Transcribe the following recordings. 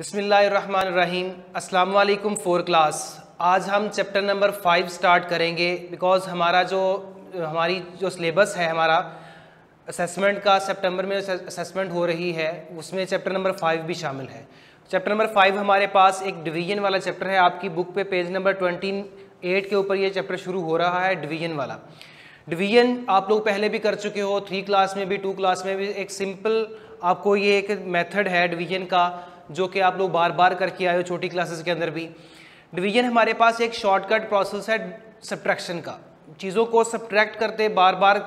बिस्मिल्लाहिर्रहमानिर्रहीम। अस्सलाम वालेकुम फोर क्लास। आज हम चैप्टर नंबर 5 स्टार्ट करेंगे बिकॉज़ हमारी जो सिलेबस है, हमारा असेसमेंट का सितंबर में असेसमेंट हो रही है, उसमें चैप्टर नंबर 5 भी शामिल है। चैप्टर नंबर 5 हमारे पास एक डिवीजन वाला चैप्टर है। आपकी बुक पे पेज नंबर 28 के ऊपर ये चैप्टर शुरू हो रहा है, डिवीजन वाला। डिवीजन आप लोग पहले भी कर चुके हो, 3 क्लास में भी, 2 क्लास में भी। एक सिंपल आपको ये एक मेथड है डिवीजन का, जो कि आप लोग बार बार करके आए हो छोटी क्लासेस के अंदर भी। डिवीजन हमारे पास एक शॉर्टकट प्रोसेस है सब्ट्रैक्शन का। चीज़ों को सब्ट्रैक्ट करते बार बार,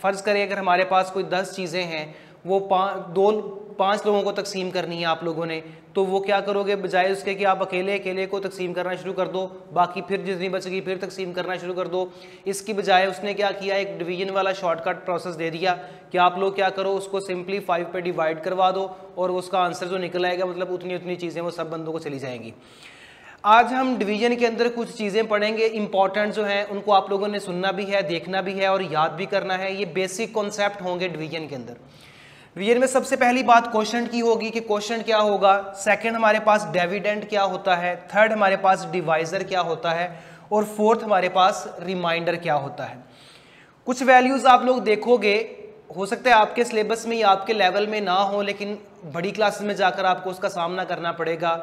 फ़र्ज़ करें अगर हमारे पास कोई 10 चीज़ें हैं, वो 5 लोगों को तकसीम करनी है आप लोगों ने, तो वो क्या करोगे, बजाय उसके कि आप अकेले को तकसीम करना शुरू कर दो, बाकी फिर जितनी बचेगी फिर तकसीम करना शुरू कर दो। इसकी बजाय उसने क्या किया, एक डिवीजन वाला शॉर्टकट प्रोसेस दे दिया कि आप लोग क्या करो, उसको सिंपली 5 पे डिवाइड करवा दो और उसका आंसर जो निकल आएगा, मतलब उतनी चीज़ें वो सब बंदों को चली जाएंगी। आज हम डिवीजन के अंदर कुछ चीज़ें पढ़ेंगे इंपॉर्टेंट जो हैं, उनको आप लोगों ने सुनना भी है, देखना भी है और याद भी करना है। ये बेसिक कॉन्सेप्ट होंगे डिवीजन के अंदर। डिवीजन में सबसे पहली बात क्वोशंट की होगी कि क्वोशंट क्या होगा। सेकंड हमारे पास डिविडेंड क्या होता है। थर्ड हमारे पास डिवाइजर क्या होता है। और फोर्थ हमारे पास रिमाइंडर क्या होता है। कुछ वैल्यूज़ आप लोग देखोगे, हो सकता है आपके सिलेबस में या आपके लेवल में ना हो, लेकिन बड़ी क्लासेस में जाकर आपको उसका सामना करना पड़ेगा,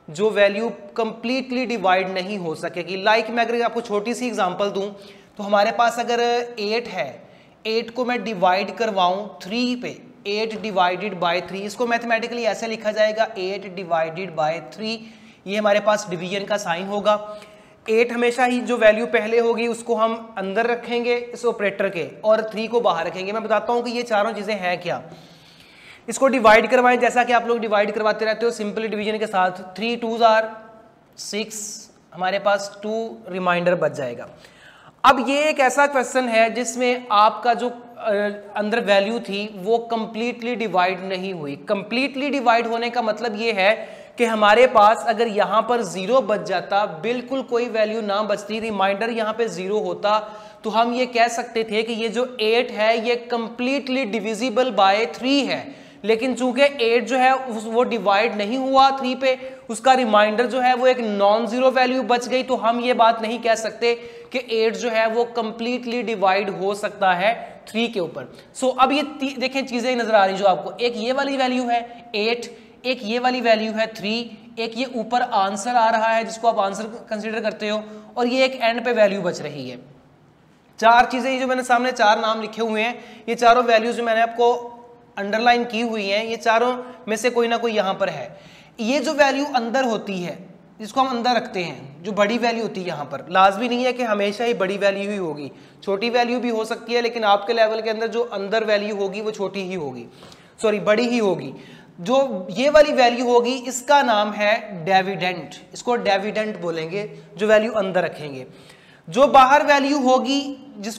जो वैल्यू कंप्लीटली डिवाइड नहीं हो सकेगी। लाइक मैं अगर आपको छोटी सी एग्जांपल दूं, तो हमारे पास अगर 8 है, 8 को मैं डिवाइड करवाऊं 3 पे, 8 डिवाइडेड बाय 3, इसको मैथमेटिकली ऐसे लिखा जाएगा 8 डिवाइडेड बाय 3। ये हमारे पास डिवीजन का साइन होगा। 8 हमेशा ही जो वैल्यू पहले होगी उसको हम अंदर रखेंगे इस ऑपरेटर के, और 3 को बाहर रखेंगे। मैं बताता हूँ कि ये चारों चीज़ें हैं क्या। इसको डिवाइड करवाएं जैसा कि आप लोग डिवाइड करवाते रहते हो सिंपल डिवीजन के साथ। 3 2s are 6, हमारे पास 2 रिमाइंडर बच जाएगा। अब ये एक ऐसा क्वेश्चन है जिसमें आपका जो अंदर वैल्यू थी वो कंप्लीटली डिवाइड नहीं हुई। कंप्लीटली डिवाइड होने का मतलब ये है कि हमारे पास अगर यहाँ पर 0 बच जाता, बिल्कुल कोई वैल्यू ना बचती, रिमाइंडर यहाँ पे 0 होता, तो हम ये कह सकते थे कि ये जो 8 है ये कंप्लीटली डिविजिबल बाय 3 है। लेकिन चूंकि 8 जो है वो डिवाइड नहीं हुआ 3 पे, उसका रिमाइंडर जो है वो एक नॉन जीरो वैल्यू बच गई, तो हम ये बात नहीं कह सकते कि 8 जो है वो कंप्लीटली डिवाइड हो सकता है 3 के ऊपर। सो अब ये देखें चीजें नजर आ रही जो आपको, एक ये वाली वैल्यू है 8, एक ये वाली वैल्यू है 3, एक ये ऊपर आंसर आ रहा है जिसको आप आंसर कंसिडर करते हो, और ये एक एंड पे वैल्यू बच रही है। 4 चीजें जो मैंने सामने 4 नाम लिखे हुए हैं, ये चारों वैल्यूज जो मैंने आपको अंडरलाइन की हुई हैं, ये चारों में से कोई ना कोई यहां पर है। ये जो वैल्यू अंदर होती है जिसको हम अंदर रखते हैं, जो बड़ी वैल्यू होती है, यहां पर लाजमी नहीं है कि हमेशा ही बड़ी वैल्यू ही होगी, छोटी वैल्यू भी हो सकती है, लेकिन आपके लेवल के अंदर जो अंदर वैल्यू होगी वो छोटी ही होगी, सॉरी बड़ी ही होगी। जो ये वाली वैल्यू होगी इसका नाम है डिविडेंड, इसको डिविडेंड बोलेंगे, जो वैल्यू अंदर रखेंगे। जो बाहर वैल्यू होगी जिस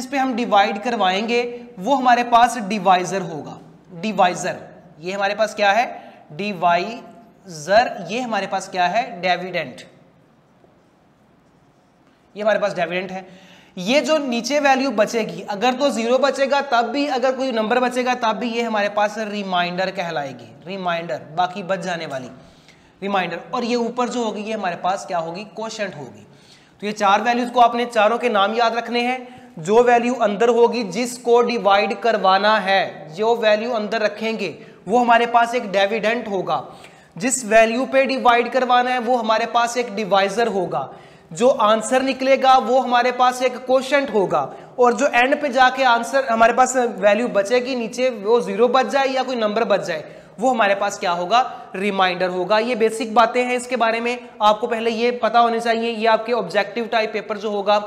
पे हम डिवाइड करवाएंगे वो हमारे पास डिवाइजर होगा। डिवाइजर, ये हमारे पास क्या है, डिवाइजर, ये हमारे पास क्या है, डिविडेंड, ये हमारे पास डिविडेंड है। ये जो नीचे वैल्यू बचेगी, अगर तो 0 बचेगा तब भी, अगर कोई नंबर बचेगा तब भी, ये हमारे पास रिमाइंडर कहलाएगी, रिमाइंडर, बाकी बच जाने वाली रिमाइंडर। और ये ऊपर जो होगी ये हमारे पास क्या होगी, क्वोशंट होगी। तो ये 4 वैल्यूज को आपने चारों के नाम याद रखने हैं। जो वैल्यू अंदर होगी जिसको डिवाइड करवाना है, जो वैल्यू अंदर रखेंगे वो हमारे पास एक डिविडेंड होगा। जिस वैल्यू पे डिवाइड करवाना है वो हमारे पास एक डिवाइजर होगा। जो आंसर निकलेगा वो हमारे पास एक क्वोशंट होगा। और जो एंड पे जाके आंसर हमारे पास वैल्यू बचेगी नीचे, वो 0 बच जाए या कोई नंबर बच जाए, वो हमारे पास क्या होगा, रिमाइंडर होगा। ये बेसिक बातें हैं, इसके बारे में आपको पहले ये पता होनी चाहिए। ये आपके ऑब्जेक्टिव टाइप पेपर जो होगा,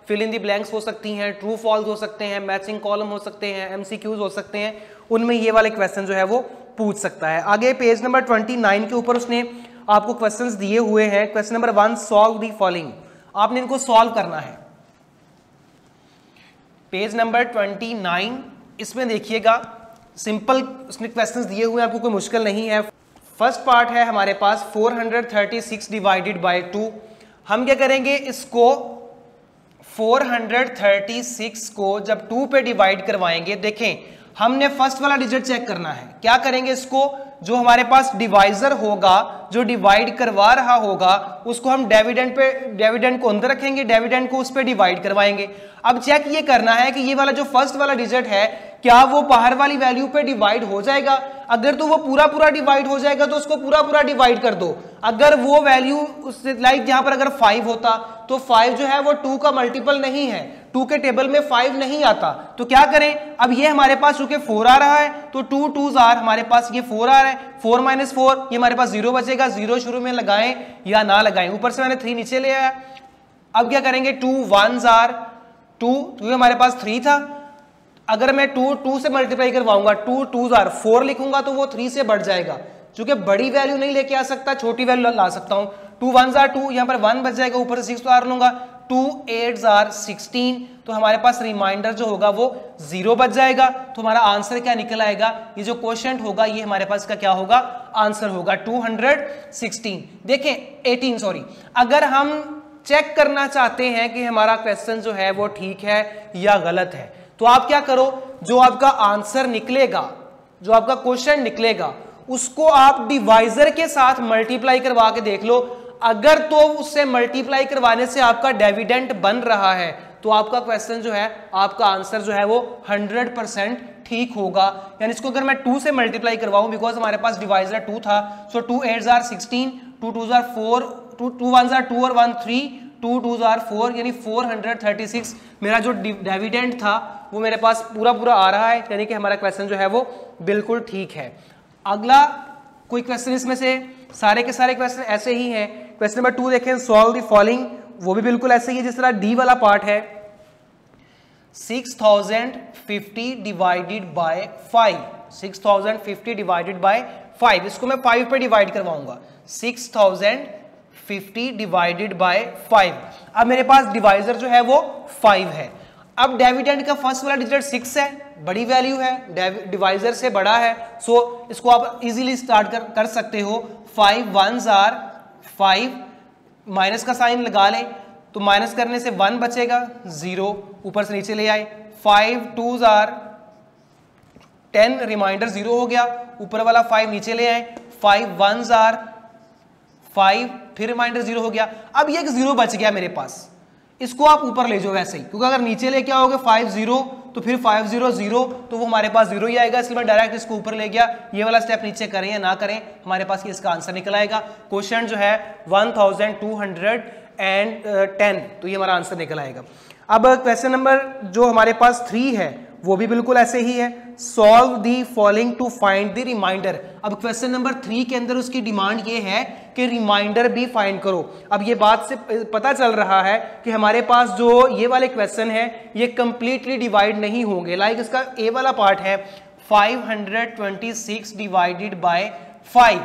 फिल इन दी ब्लैंक्स हो सकती हैं, ट्रू फॉल्स हो सकते हैं, मैचिंग कॉलम हो सकते हैं, एमसीक्यूज हो सकते हैं, उनमें ये वाले क्वेश्चन जो है वो पूछ सकता है। आगे पेज नंबर 29 के ऊपर उसने आपको क्वेश्चंस दिए हुए हैं। Question number 1, solve the following, आपने इनको सॉल्व करना है। पेज नंबर 29, इसमें देखिएगा सिंपल उसने क्वेश्चंस दिए हुए हैं, आपको कोई मुश्किल नहीं है। फर्स्ट पार्ट है हमारे पास 436 डिवाइडेड बाय 2। हम क्या करेंगे, इसको 436 को जब 2 पे डिवाइड करवाएंगे, देखें हमने फर्स्ट वाला डिजिट चेक करना है। क्या करेंगे, इसको जो हमारे पास डिवाइजर होगा, जो डिवाइड करवा रहा होगा, उसको हम डिविडेंड को अंदर रखेंगे, डिविडेंड को उस पर डिवाइड करवाएंगे। अब चेक ये करना है कि ये वाला जो फर्स्ट वाला डिजिट है क्या वो बाहर वाली वैल्यू पे डिवाइड हो जाएगा। अगर तो वो पूरा पूरा डिवाइड हो जाएगा तो उसको पूरा पूरा डिवाइड कर दो। अगर वो वैल्यू उससे लाइक यहाँ पर अगर 5 होता तो 5 जो है वो 2 का मल्टीपल नहीं है, 2 के टेबल में 5 नहीं आता। तो क्या करें, अब ये हमारे पास चूंकि 4 आ रहा है तो 2 2s आर, हमारे पास ये 4 आ रहा है, 4 - 4 ये हमारे पास 0 बचेगा। 0 शुरू में लगाएं या ना लगाएं, ऊपर से मैंने 3 नीचे ले आया। अब क्या करेंगे, 2 1s आर 2, तो हमारे पास 3 था। अगर मैं 2 से मल्टीप्लाई करवाऊंगा, 2 2s आर 4 लिखूंगा तो वो 3 से बढ़ जाएगा। चूंकि बड़ी वैल्यू नहीं लेके आ सकता, छोटी वैल्यू ला सकता हूं। 2 1s आर 2, यहां पर 1 बच जाएगा, ऊपर से 6 आर लूंगा। 2 8s आर 16, तो हमारे पास रिमाइंडर जो होगा वो 0 बच जाएगा। तो हमारा आंसर क्या निकल आएगा, ये जो क्वोशिएंट होगा ये हमारे पास का क्या होगा, आंसर होगा 216। देखें 18 सॉरी। अगर हम चेक करना चाहते हैं कि हमारा क्वेश्चन जो है वो ठीक है या गलत है, तो आप क्या करो, जो आपका आंसर निकलेगा, जो आपका क्वेश्चन निकलेगा, उसको आप डिवाइजर के साथ मल्टीप्लाई करवा के देख लो। अगर तो उससे मल्टीप्लाई करवाने से आपका डिविडेंड बन रहा है तो आपका क्वेश्चन जो है, आपका आंसर जो है वो 100% ठीक होगा। यानी इसको अगर मैं 2 से मल्टीप्लाई करवाऊं, बिकॉज हमारे पास डिवाइजर 2 था, सो 2 8s are 16, 2 2s are 4, 2 1s are 2 और 1 3, 2 2s आर 4, यानी 436 मेरा जो डिविडेंड था वो मेरे पास पूरा पूरा आ रहा है। यानी कि हमारा क्वेश्चन जो है वो बिल्कुल ठीक है। अगला कोई क्वेश्चन इसमें से, सारे के सारे क्वेश्चन ऐसे ही हैं। क्वेश्चन नंबर 2 देखें, सॉल्व द फॉलोइंग, वो भी बिल्कुल ऐसे ही है जिस तरह डी वाला पार्ट है। 6050 डिवाइडेड बाय 5, 6050 डिवाइडेड बाय 5, इसको मैं 5 पे डिवाइड करवाऊंगा। 6050 डिवाइडेड बाय 5। अब मेरे पास डिवाइजर जो है वो 5 है। अब डिविडेंड का फर्स्ट वाला डिजिट 6 है, बड़ी वैल्यू है, डिवाइजर से बड़ा है, सो इसको आप इजीली स्टार्ट कर सकते हो। 5 1s आर 5, माइनस का साइन लगा लें तो माइनस करने से 1 बचेगा, 0 ऊपर से नीचे ले आए। 5 2s आर 10, रिमाइंडर 0 हो गया, ऊपर वाला 5 नीचे ले आए। 5 1s आर 5, फिर रिमाइंडर 0 हो गया। अब ये एक 0 बच गया मेरे पास, इसको आप ऊपर ले जाओ वैसे ही, क्योंकि अगर नीचे लेके आओगे 5 0 तो फिर 5 0 0 तो वो हमारे पास 0 ही आएगा, इसलिए मैं डायरेक्ट इसको ऊपर ले गया। ये वाला स्टेप नीचे करें या ना करें, हमारे पास ये इसका आंसर निकल आएगा। क्वेश्चन जो है 1210, तो ये हमारा आंसर निकल आएगा। अब क्वेश्चन नंबर जो हमारे पास 3 है वो भी बिल्कुल ऐसे ही है। Solve the following to find the remainder. अब क्वेश्चन नंबर 3 के अंदर उसकी डिमांड ये है कि रिमाइंडर भी फाइंड करो। अब ये बात से पता चल रहा है कि हमारे पास जो ये वाले क्वेश्चन है ये कंप्लीटली डिवाइड नहीं होंगे। लाइक इसका ए वाला पार्ट है 526 डिवाइडेड बाय 5,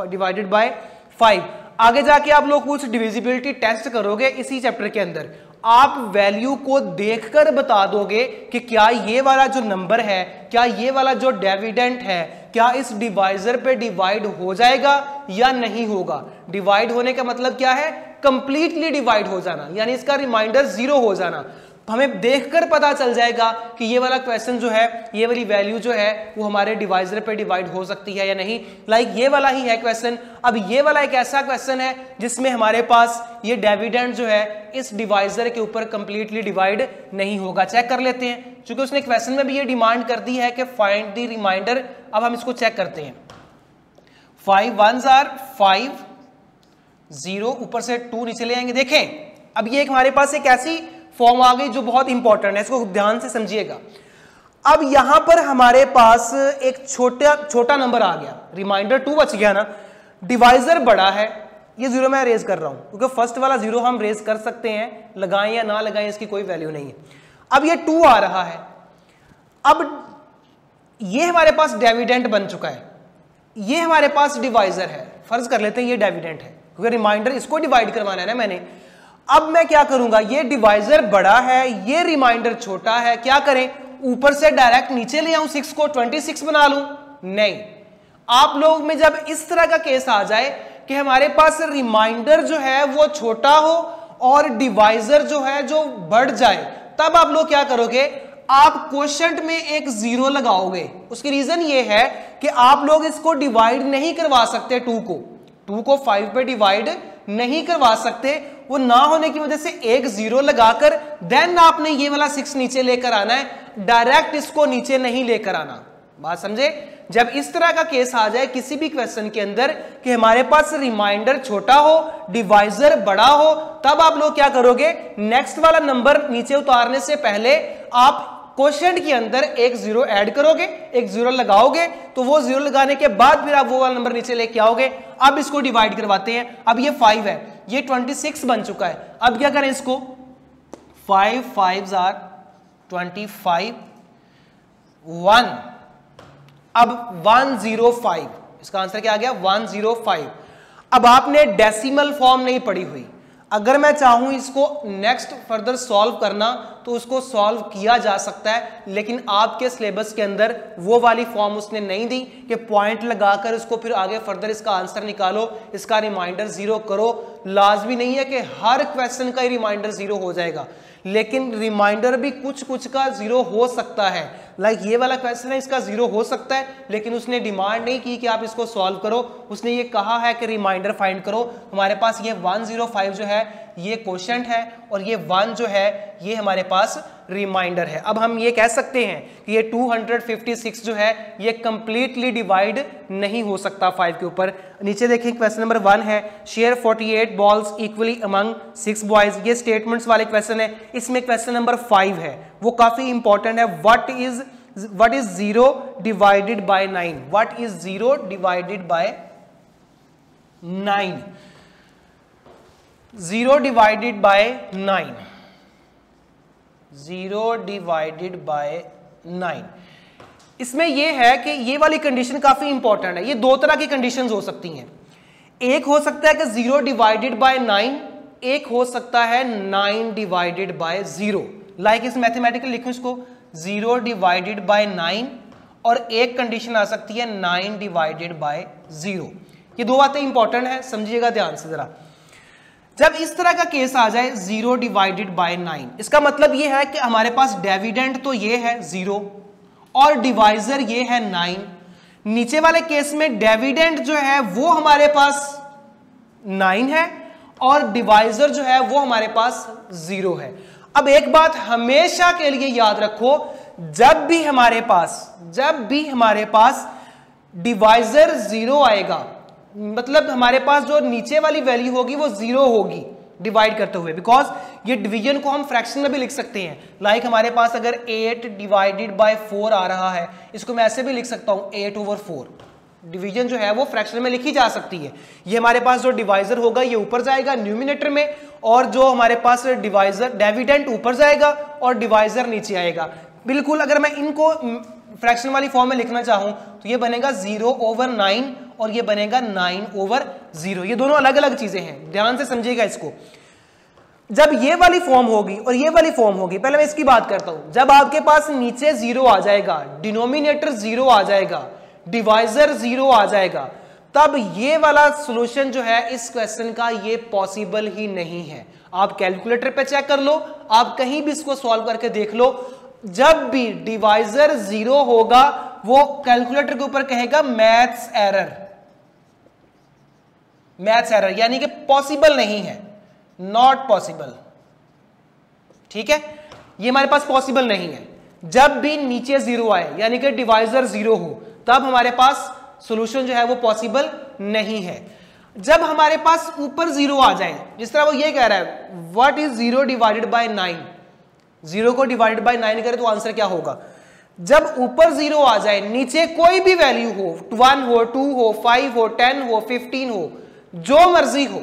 डिवाइडेड बाय 5। आगे जाके आप लोग कुछ डिविजिबिलिटी टेस्ट करोगे इसी चैप्टर के अंदर, आप वैल्यू को देखकर बता दोगे कि क्या ये वाला जो नंबर है, क्या ये वाला जो डिविडेंड है, क्या इस डिवाइजर पे डिवाइड हो जाएगा या नहीं होगा। डिवाइड होने का मतलब क्या है, कंप्लीटली डिवाइड हो जाना, यानी इसका रिमाइंडर 0 हो जाना। हमें देखकर पता चल जाएगा कि ये वाला क्वेश्चन जो है, ये वाली वैल्यू जो है वो हमारे डिवाइजर पे डिवाइड हो सकती है या नहीं। लाइक ये वाला ही है क्वेश्चन। अब ये वाला एक ऐसा क्वेश्चन है जिसमें हमारे पास ये डिविडेंड जो है इस डिवाइजर के ऊपर कंप्लीटली डिवाइड नहीं होगा। चेक कर लेते हैं, क्योंकि उसने क्वेश्चन में भी ये डिमांड कर दी है कि फाइंड द रिमाइंडर। अब हम इसको चेक करते हैं। 5 1s आर 5, 0 ऊपर से 2 नीचे ले आएंगे। देखें अब ये हमारे पास एक ऐसी फॉर्म आ गई जो बहुत इंपॉर्टेंट है, इसको ध्यान से समझिएगा। अब यहां पर हमारे पास एक छोटा नंबर आ गया, रिमाइंडर 2 बच गया ना, डिवाइजर बड़ा है, ये 0 मैं रेज कर रहा हूं क्योंकि फर्स्ट वाला 0 हम रेज कर सकते हैं, लगाएं या ना लगाएं इसकी कोई वैल्यू नहीं है। अब ये 2 आ रहा है, अब ये हमारे पास डिविडेंड बन चुका है, ये हमारे पास डिवाइजर है, फर्ज कर लेते हैं ये डिविडेंड है क्योंकि रिमाइंडर इसको डिवाइड करवाना है ना मैंने। अब मैं क्या करूंगा, ये डिवाइजर बड़ा है, ये रिमाइंडर छोटा है, क्या करें, ऊपर से डायरेक्ट नीचे ले आऊं 6 को 26 बना लूं? नहीं। आप लोग में जब इस तरह का केस आ जाए कि हमारे पास रिमाइंडर जो है वो छोटा हो और डिवाइजर जो है जो बढ़ जाए, तब आप लोग क्या करोगे, आप क्वोशंट में एक 0 लगाओगे। उसकी रीजन ये है कि आप लोग इसको डिवाइड नहीं करवा सकते, 2 को 5 पे डिवाइड नहीं करवा सकते। वो ना होने की वजह से एक 0 लगाकर देन आपने ये वाला 6 नीचे लेकर आना है, डायरेक्ट इसको नीचे नहीं लेकर आना। बात समझे? जब इस तरह का केस आ जाए किसी भी क्वेश्चन के अंदर कि हमारे पास रिमाइंडर छोटा हो, डिवाइजर बड़ा हो, तब आप लोग क्या करोगे, नेक्स्ट वाला नंबर नीचे उतारने से पहले आप क्वोशंट के अंदर एक 0 ऐड करोगे, एक 0 लगाओगे, तो वो 0 लगाने के बाद फिर आप वो वाला नंबर नीचे लेके आओगे। अब इसको डिवाइड करवाते हैं। अब ये 5 है, ये 26 बन चुका है। अब क्या करें इसको, 5 5s are 25, 1, अब 105, इसका आंसर क्या आ गया, 105। अब आपने डेसिमल फॉर्म नहीं पढ़ी हुई, अगर मैं चाहूं इसको नेक्स्ट फर्दर सॉल्व करना तो उसको सॉल्व किया जा सकता है, लेकिन आपके सिलेबस के अंदर वो वाली फॉर्म उसने नहीं दी कि पॉइंट लगाकर उसको फिर आगे फर्दर इसका आंसर निकालो, इसका रिमाइंडर 0 करो। लाजमी नहीं है कि हर क्वेश्चन का ही रिमाइंडर 0 हो जाएगा, लेकिन रिमाइंडर भी कुछ कुछ का 0 हो सकता है। लाइक ये वाला क्वेश्चन है, इसका 0 हो सकता है, लेकिन उसने डिमांड नहीं की कि आप इसको सॉल्व करो, उसने ये कहा है कि रिमाइंडर फाइंड करो। हमारे पास ये 105 जो है ये क्वोशंट है और ये 1 जो है ये हमारे पास रिमाइंडर है। अब हम ये कह सकते हैं कि ये 256 जो है ये कंप्लीटली डिवाइड नहीं हो सकता 5 के ऊपर। नीचे देखें क्वेश्चन नंबर 1 है, share 48 balls equally among 6 boys. ये स्टेटमेंट्स वाले क्वेश्चन है। इसमें क्वेश्चन नंबर 5 है वो काफी इंपॉर्टेंट है। What is 0 divided by 9? What is 0 divided by 9? 0 divided by 9, 0 divided by 9। इसमें यह है कि ये वाली कंडीशन काफी इंपॉर्टेंट है। ये दो तरह की कंडीशंस हो सकती हैं। एक हो सकता है कि 0 डिवाइडेड बाय 9, एक हो सकता है 9 डिवाइडेड बाय 0। लाइक इस मैथमेटिकल लिखूं इसको 0 डिवाइडेड बाय 9, और एक कंडीशन आ सकती है 9 डिवाइडेड बाय 0। ये दो बातें इंपॉर्टेंट है, समझिएगा ध्यान से जरा। जब इस तरह का केस आ जाए 0 डिवाइडेड बाय 9, इसका मतलब ये है कि हमारे पास डिविडेंड तो ये है 0 और डिवाइजर ये है 9। नीचे वाले केस में डिविडेंड जो है वो हमारे पास 9 है और डिवाइजर जो है वो हमारे पास 0 है। अब एक बात हमेशा के लिए याद रखो, जब भी हमारे पास डिवाइजर 0 आएगा, मतलब हमारे पास जो नीचे वाली वैल्यू होगी वो 0 होगी डिवाइड करते हुए, बिकॉज ये डिवीजन को हम फ्रैक्शन में भी लिख सकते हैं। लाइक हमारे पास अगर 8 डिवाइडेड बाय 4 आ रहा है, इसको मैं ऐसे भी लिख सकता हूं 8/4। डिवीजन जो है वो फ्रैक्शन में लिखी जा सकती है। ये हमारे पास जो डिवाइजर होगा ये ऊपर जाएगा न्यूमिनेटर में, और जो हमारे पास डिविडेंड ऊपर जाएगा और डिवाइजर नीचे आएगा। बिल्कुल अगर मैं इनको फ्रैक्शन वाली फॉर्म में लिखना चाहूं तो ये बनेगा 0/9 और ये बनेगा 9/0। ये दोनों अलग अलग चीजें हैं, ध्यान से समझिएगा इसको। जब ये वाली फॉर्म होगी और ये वाली फॉर्म होगी, पहले मैं इसकी बात करता हूं। जब आपके पास नीचे 0 आ जाएगा, डिनोमिनेटर 0 आ जाएगा, डिवाइजर 0 आ जाएगा, तब ये वाला सॉल्यूशन जो है इस क्वेश्चन का ये पॉसिबल ही नहीं है। आप कैलकुलेटर पे चेक कर लो, आप कहीं भी इसको सॉल्व करके देख लो, जब भी डिवाइजर 0 होगा वो कैलकुलेटर के ऊपर कहेगा मैथ्स एरर, यानी कि पॉसिबल नहीं है, नॉट पॉसिबल। ठीक है, ये हमारे पास पॉसिबल नहीं है। जब भी नीचे 0 आए यानी कि डिवाइजर 0 हो, तब हमारे पास सॉल्यूशन जो है वो पॉसिबल नहीं है। जब हमारे पास ऊपर 0 आ जाए, जिस तरह वो ये कह रहा है व्हाट इज 0 डिवाइडेड बाय 9, 0 को डिवाइडेड बाय 9 करें तो आंसर क्या होगा। जब ऊपर 0 आ जाए, नीचे कोई भी वैल्यू हो, 1 हो, 2 हो, 5 हो, 10 हो, 15 हो, जो मर्जी हो,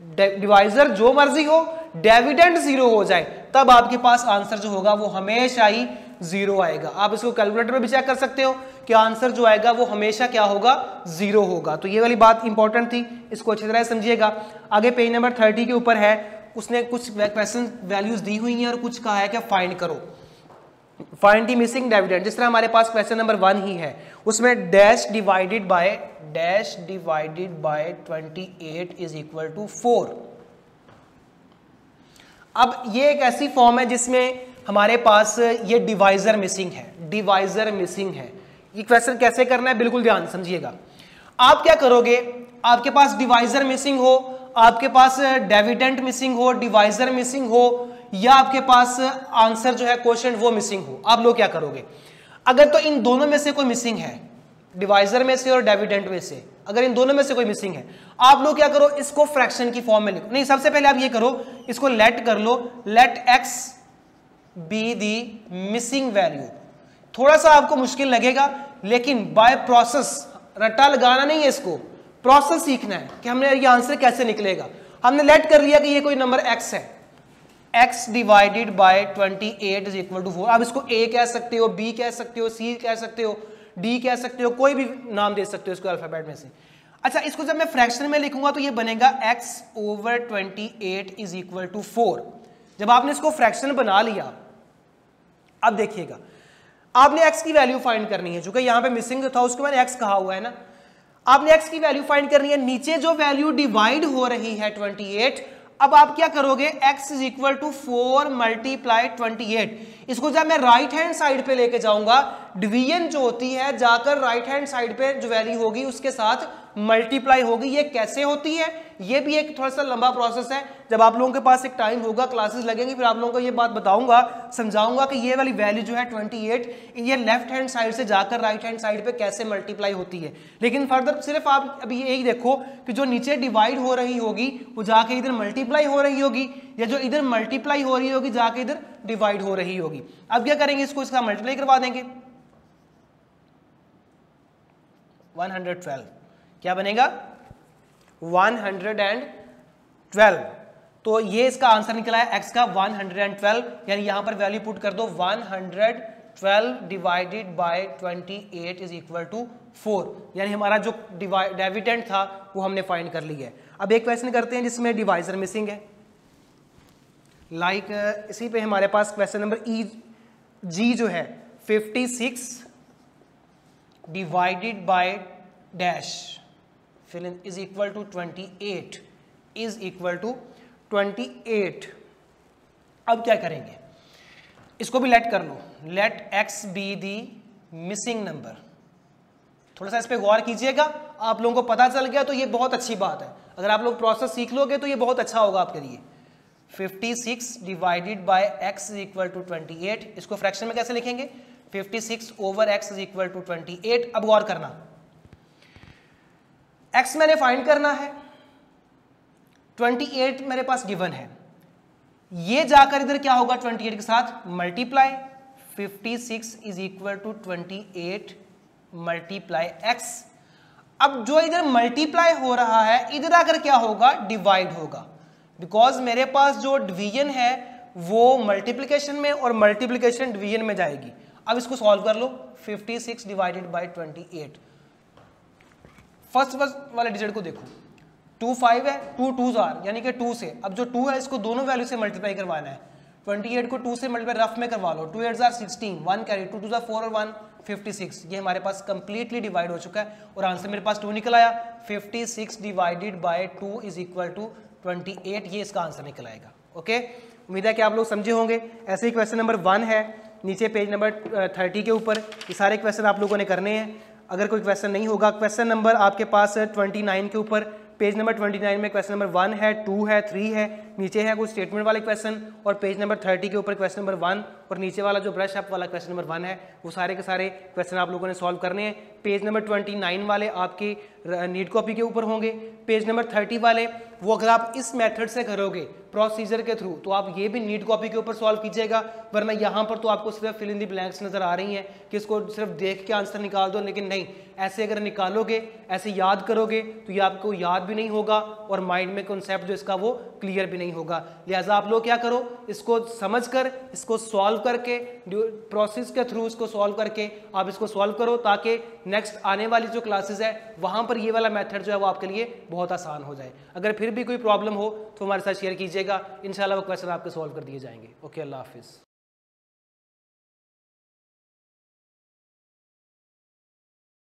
डिवाइजर जो मर्जी हो, डिविडेंड 0 हो जाए, तब आपके पास आंसर जो होगा वो हमेशा ही 0 आएगा। आप इसको कैलकुलेटर में भी चेक कर सकते हो कि आंसर जो आएगा वो हमेशा क्या होगा, 0 होगा। तो ये वाली बात इंपॉर्टेंट थी, इसको अच्छी तरह समझिएगा। आगे पेज नंबर 30 के ऊपर है, उसने कुछ क्वेश्चन वैल्यूज दी हुई हैं और कुछ कहा है कि फाइंड करो, फाइंड द मिसिंग डिविडेंड। जिस तरह हमारे पास क्वेश्चन नंबर 1 ही है, उसमें dash divided by 28 is equal to 4। अब ये एक ऐसी फॉर्म है जिसमें हमारे पास ये डिवाइजर मिसिंग है, डिवाइजर मिसिंग है। ये क्वेश्चन कैसे करना है बिल्कुल ध्यान समझिएगा। आप क्या करोगे, आपके पास डिवाइजर मिसिंग हो, आपके पास डिविडेंड मिसिंग हो, डिवाइजर मिसिंग हो, या आपके पास आंसर जो है क्वेश्चन वो मिसिंग हो, आप लोग क्या करोगे? अगर तो इन दोनों में से कोई मिसिंग है, डिवाइजर में से और डिविडेंड में से, अगर इन दोनों में से कोई मिसिंग है, आप लोग क्या करो, इसको फ्रैक्शन की फॉर्म में लिखो। नहीं, सबसे पहले आप ये करो, इसको लेट कर लो, let X be the missing value. थोड़ा सा आपको मुश्किल लगेगा, लेकिन बाय प्रोसेस, रट्टा लगाना नहीं है, इसको प्रोसेस सीखना है कि हमने ये आंसर कैसे निकलेगा। हमने लेट कर लिया कि ये कोई नंबर x है, x divided by 28 is equal to 4। आप इसको a कह सकते हो, b कह सकते हो, c कह सकते हो, d कह सकते हो, कोई भी नाम दे सकते हो इसको अल्फाबेट में से। अच्छा, इसको जब मैं फ्रैक्शन में लिखूंगा तो ये बनेगा x over 28 is equal to 4। जब आपने इसको फ्रैक्शन बना लिया, अब देखिएगा, आपने x की वैल्यू फाइंड करनी है, चूंकि यहां पे मिसिंग जो था उसको मैंने x कहा हुआ है ना, आपने x की वैल्यू फाइंड करनी है। नीचे जो वैल्यू डिवाइड हो रही है 28, अब आप क्या करोगे, x is equal to 4 multiply 28। इसको जब मैं राइट हैंड साइड पे लेके जाऊंगा, डिवीजन जो होती है जाकर राइट हैंड साइड पे जो वैल्यू होगी उसके साथ मल्टीप्लाई होगी। ये कैसे होती है, ये भी एक थोड़ा सा लंबा प्रोसेस है। जब आप लोगों के पास एक टाइम होगा, क्लासेस लगेंगी, फिर आप लोगों को ये बात बताऊंगा, समझाऊंगा कि ये वाली वैल्यू जो है 28, ये लेफ्ट हैंड साइड से जाकर राइट हैंड साइड पे कैसे मल्टीप्लाई होती है। लेकिन फर्दर सिर्फ आप अभी यही देखो कि जो नीचे डिवाइड हो रही होगी वो जाके इधर मल्टीप्लाई हो रही होगी, या जो इधर मल्टीप्लाई हो रही होगी जाके इधर डिवाइड हो रही होगी। अब क्या करेंगे, इसको इसका मल्टीप्लाई करवा देंगे। 112 क्या बनेगा, 112। तो ये इसका आंसर निकला है x का 112, यानी यहां पर वैल्यू पुट कर दो, 112 divided by 28 is equal to 4। यानी हमारा जो डिविडेंड था वो हमने फाइंड कर लिया है। अब एक क्वेश्चन करते हैं जिसमें डिवाइजर मिसिंग है। लाइक इसी पे हमारे पास क्वेश्चन नंबर जी जो है 56 divided by dash fill in is equal to 28 is equal to 28। अब क्या करेंगे, इसको भी लेट कर लो, let x be the missing number. थोड़ा सा इस पे गौर कीजिएगा, आप लोगों को पता चल गया तो ये बहुत अच्छी बात है। अगर आप लोग प्रोसेस सीख लोगे तो ये बहुत अच्छा होगा आपके लिए। 56 divided by x is equal to 28, इसको फ्रैक्शन में कैसे लिखेंगे, 56 over x is equal to 28। अब गौर करना, x मैंने फाइंड करना है, 28 मेरे पास गिवन है, ये जाकर इधर क्या होगा 28 के साथ multiply, 56 is equal to 28 multiply x। अब जो इधर मल्टीप्लाई हो रहा है इधर आकर क्या होगा, डिवाइड होगा, बिकॉज मेरे पास जो डिवीजन है वो मल्टीप्लिकेशन में और मल्टीप्लिकेशन डिवीजन में जाएगी। अब इसको सॉल्व कर लो, 56 डिवाइडेड बाय 28। फर्स्ट वाले डिजिट को देखो, 2 5 है, 2 2s आर, यानी कि 2 से, अब जो 2 है इसको दोनों वैल्यू से मल्टीप्लाई करवाना है। 28 को 2 से मल्टीप्लाई रफ में करवा लो, 2 8s are 16, 1 carry, 2 2s are 4 और 1 56। ये हमारे पास कंप्लीटली डिवाइड हो चुका है और आंसर मेरे पास 2 निकल आया। 56 divided by 2 is equal to 28, ये इसका आंसर निकल आएगा। ओके, उम्मीद है कि आप लोग समझे होंगे। ऐसे ही क्वेश्चन नंबर 1 है नीचे पेज नंबर 30 के ऊपर, ये सारे क्वेश्चन आप लोगों ने करने हैं। अगर कोई क्वेश्चन नहीं होगा, क्वेश्चन नंबर आपके पास 29 के ऊपर, पेज नंबर 29 में क्वेश्चन नंबर 1 है, 2 है, 3 है, नीचे है कुछ स्टेटमेंट वाले क्वेश्चन, और पेज नंबर 30 के ऊपर क्वेश्चन नंबर 1 और नीचे वाला जो ब्रश अप वाला क्वेश्चन नंबर 1 है, वो सारे के सारे क्वेश्चन आप लोगों ने सॉल्व करने हैं। पेज नंबर 29 वाले आपकी नीट कॉपी के ऊपर होंगे, पेज नंबर 30 वाले वो अगर आप इस मेथड से करोगे प्रोसीजर के थ्रू तो आप ये भी नीट कॉपी के ऊपर सॉल्व कीजिएगा, वरना यहाँ पर तो आपको सिर्फ फिल इन दी ब्लैंक्स नजर आ रही हैं कि इसको सिर्फ देख के आंसर निकाल दो, लेकिन नहीं, ऐसे अगर निकालोगे, ऐसे याद करोगे तो ये आपको याद भी नहीं होगा और माइंड में कॉन्सेप्ट जो इसका वो क्लियर भी नहीं होगा। लिहाजा आप लोग क्या करो, इसको समझकर, इसको सॉल्व करके, प्रोसेस के थ्रू इसको सॉल्व करके आप इसको सॉल्व करो, ताकि नेक्स्ट आने वाली जो क्लासेस है वहाँ पर ये वाला मेथड जो है वो आपके लिए बहुत आसान हो जाए। अगर फिर भी कोई प्रॉब्लम हो तो हमारे साथ शेयर कीजिएगा, इंशाल्लाह वो क्वेश्चन आपके सॉल्व कर दिए जाएंगे। ओके, अल्लाह हाफिज़।